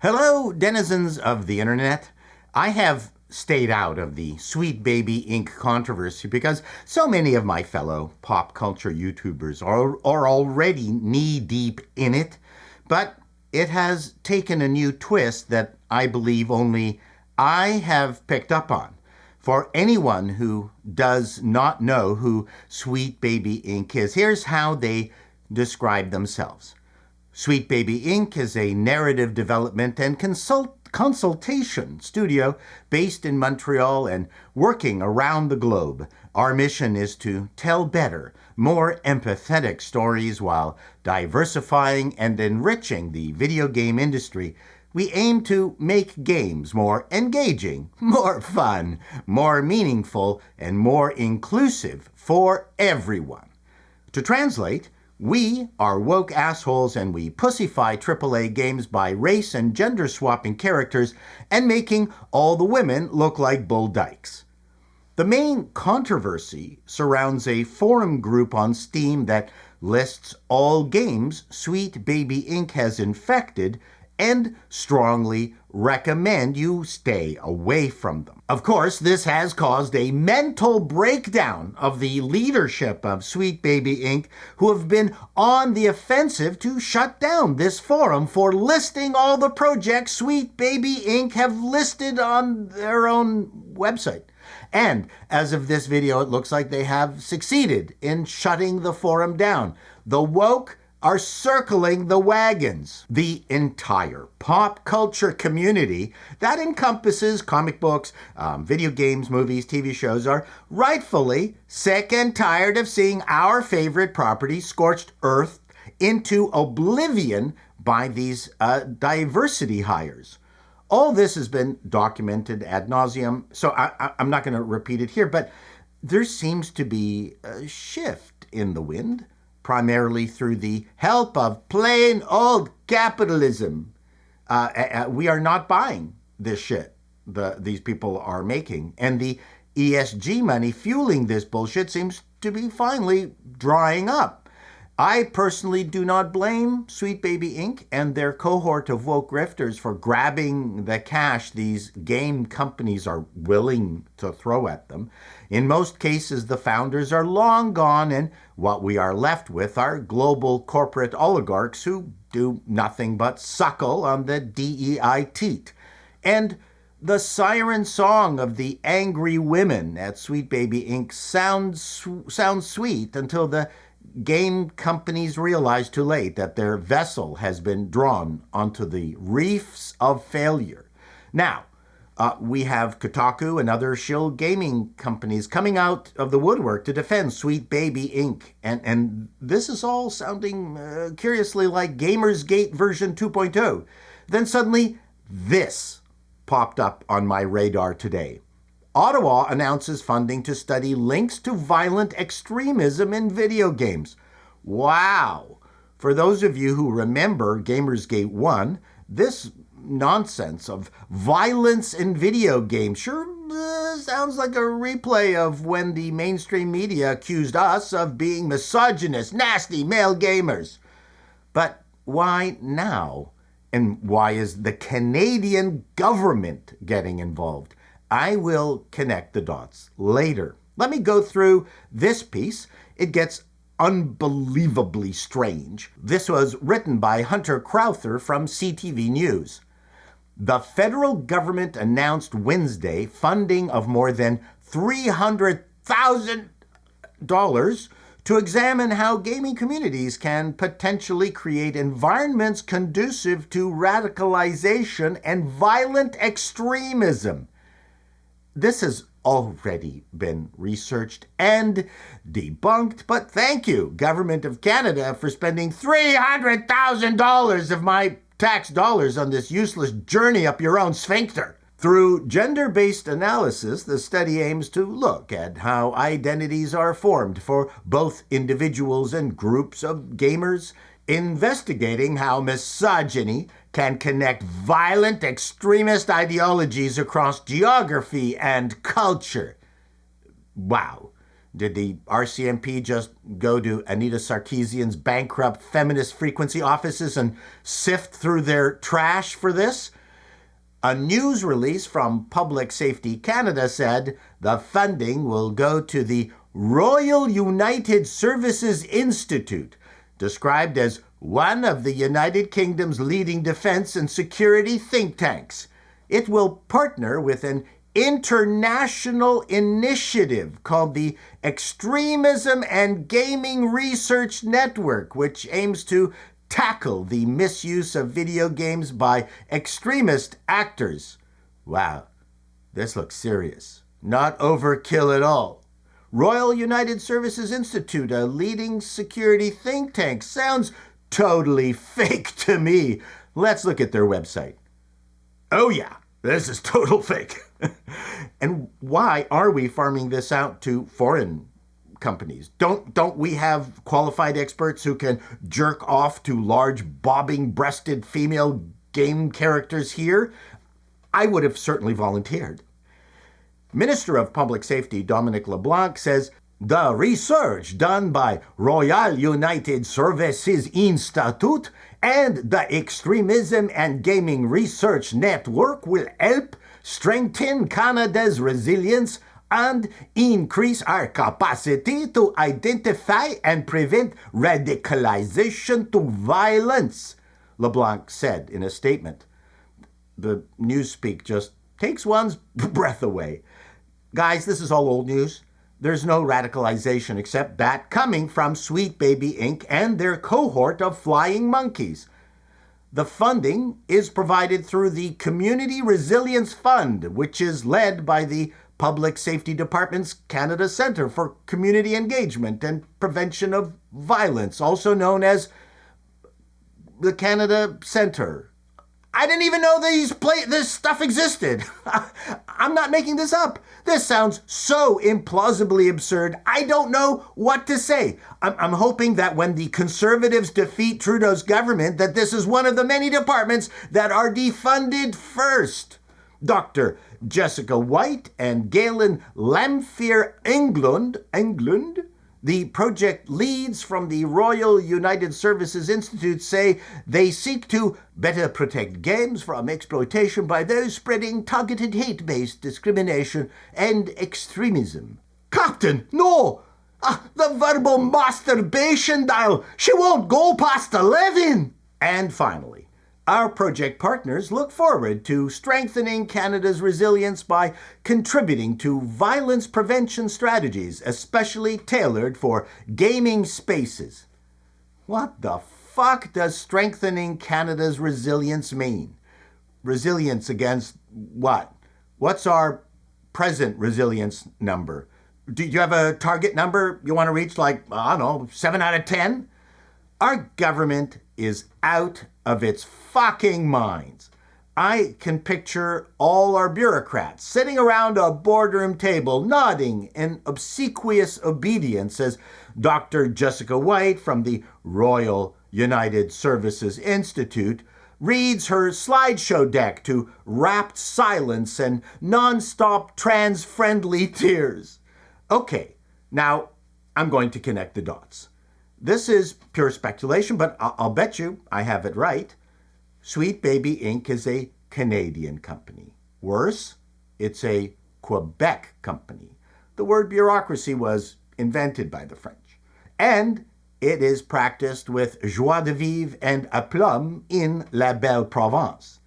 Hello, denizens of the internet. I have stayed out of the Sweet Baby Inc. controversy because so many of my fellow pop culture YouTubers are already knee-deep in it, but it has taken a new twist that I believe only I have picked up on. For anyone who does not know who Sweet Baby Inc. is, here's how they describe themselves. Sweet Baby Inc. is a narrative development and consultation studio based in Montreal and working around the globe. Our mission is to tell better, more empathetic stories while diversifying and enriching the video game industry. We aim to make games more engaging, more fun, more meaningful, and more inclusive for everyone. To translate, we are woke assholes and we pussyfy AAA games by race and gender swapping characters and making all the women look like bull dykes. The main controversy surrounds a forum group on Steam that lists all games Sweet Baby Inc. has infected and strongly recommend you stay away from them. Of course, this has caused a mental breakdown of the leadership of Sweet Baby Inc., who have been on the offensive to shut down this forum for listing all the projects Sweet Baby Inc. have listed on their own website. And as of this video, it looks like they have succeeded in shutting the forum down. The woke are circling the wagons. The entire pop culture community that encompasses comic books, video games, movies, TV shows are rightfully sick and tired of seeing our favorite property scorched earth into oblivion by these diversity hires. All this has been documented ad nauseum, so I'm not going to repeat it here, but there seems to be a shift in the wind, primarily through the help of plain old capitalism. We are not buying this shit these people are making. And the ESG money fueling this bullshit seems to be finally drying up. I personally do not blame Sweet Baby Inc. and their cohort of woke grifters for grabbing the cash these game companies are willing to throw at them. In most cases, the founders are long gone, and what we are left with are global corporate oligarchs who do nothing but suckle on the DEI teat. And the siren song of the angry women at Sweet Baby Inc. sounds sweet until the game companies realize too late that their vessel has been drawn onto the reefs of failure. Now, we have Kotaku and other shill gaming companies coming out of the woodwork to defend Sweet Baby Inc. And this is all sounding curiously like Gamersgate version 2.0. Then suddenly, this popped up on my radar today. Ottawa announces funding to study links to violent extremism in video games. Wow! For those of you who remember Gamersgate 1, this nonsense of violence in video games sure sounds like a replay of when the mainstream media accused us of being misogynist, nasty male gamers. But why now? And why is the Canadian government getting involved? I will connect the dots later. Let me go through this piece. It gets unbelievably strange. This was written by Hunter Crowther from CTV News. The federal government announced Wednesday funding of more than $300,000 to examine how gaming communities can potentially create environments conducive to radicalization and violent extremism. This has already been researched and debunked, but thank you, Government of Canada, for spending $300,000 of my tax dollars on this useless journey up your own sphincter. Through gender-based analysis, the study aims to look at how identities are formed for both individuals and groups of gamers, investigating how misogyny can connect violent extremist ideologies across geography and culture. Wow. Did the RCMP just go to Anita Sarkeesian's bankrupt feminist frequency offices and sift through their trash for this? A news release from Public Safety Canada said the funding will go to the Royal United Services Institute, described as one of the United Kingdom's leading defense and security think tanks. It will partner with an international initiative called the Extremism and Gaming Research Network, which aims to tackle the misuse of video games by extremist actors. Wow, this looks serious. Not overkill at all. Royal United Services Institute, a leading security think tank, sounds totally fake to me. Let's look at their website. Oh yeah, this is total fake. And why are we farming this out to foreign companies? Don't we have qualified experts who can jerk off to large bobbing-breasted female game characters here? I would have certainly volunteered. Minister of Public Safety Dominic LeBlanc says the research done by Royal United Services Institute and the Extremism and Gaming Research Network will help strengthen Canada's resilience and increase our capacity to identify and prevent radicalization to violence, LeBlanc said in a statement. The newspeak just takes one's breath away. Guys, this is all old news. There's no radicalization except that coming from Sweet Baby Inc. and their cohort of flying monkeys. The funding is provided through the Community Resilience Fund, which is led by the Public Safety Department's Canada Centre for Community Engagement and Prevention of Violence, also known as the Canada Centre. I didn't even know this stuff existed. I'm not making this up. This sounds so implausibly absurd, I don't know what to say. I'm hoping that when the Conservatives defeat Trudeau's government, that this is one of the many departments that are defunded first. Dr. Jessica White and Galen Lamphere Englund, the project leads from the Royal United Services Institute, say they seek to better protect games from exploitation by those spreading targeted hate-based discrimination and extremism. Captain, no! The verbal masturbation dial, she won't go past 11! And finally, our project partners look forward to strengthening Canada's resilience by contributing to violence prevention strategies, especially tailored for gaming spaces. What the fuck does strengthening Canada's resilience mean? Resilience against what? What's our present resilience number? Do you have a target number you want to reach, like, I don't know, 7 out of 10? Our government is out of its fucking minds. I can picture all our bureaucrats sitting around a boardroom table nodding in obsequious obedience as Dr. Jessica White from the Royal United Services Institute reads her slideshow deck to rapt silence and non-stop trans-friendly tears. Okay, now I'm going to connect the dots. This is pure speculation, but I'll bet you I have it right. Sweet Baby Inc. is a Canadian company. Worse, it's a Quebec company. The word bureaucracy was invented by the French. And it is practiced with joie de vivre and aplomb in la belle Provence.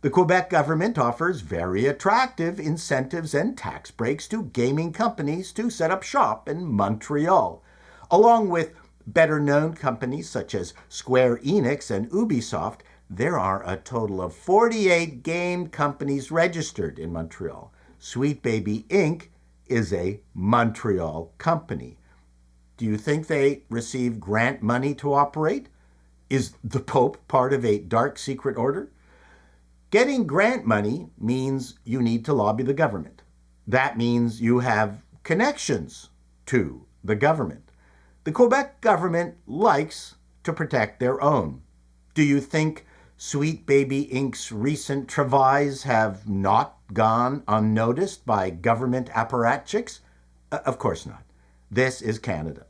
The Quebec government offers very attractive incentives and tax breaks to gaming companies to set up shop in Montreal, along with better-known companies such as Square Enix and Ubisoft. There are a total of 48 game companies registered in Montreal. Sweet Baby Inc. is a Montreal company. Do you think they receive grant money to operate? Is the Pope part of a dark secret order? Getting grant money means you need to lobby the government. That means you have connections to the government. The Quebec government likes to protect their own. Do you think Sweet Baby Inc.'s recent travails have not gone unnoticed by government apparatchiks? Of course not. This is Canada.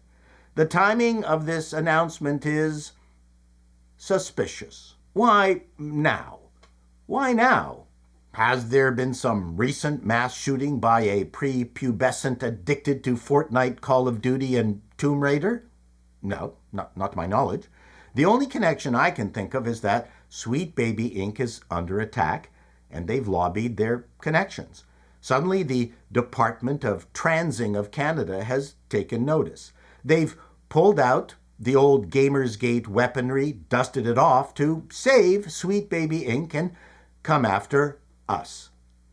The timing of this announcement is suspicious. Why now? Why now? Has there been some recent mass shooting by a prepubescent addicted to Fortnite, Call of Duty, and Tomb Raider? No, not to my knowledge. The only connection I can think of is that Sweet Baby Inc. is under attack, and they've lobbied their connections. Suddenly, the Department of Transing of Canada has taken notice. They've pulled out the old Gamersgate weaponry, dusted it off to save Sweet Baby Inc. and come after us.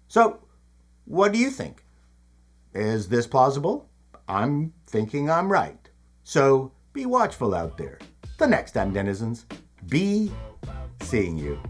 So, what do you think? Is this plausible? I'm thinking I'm right. So, be watchful out there. The next time, denizens, be seeing you.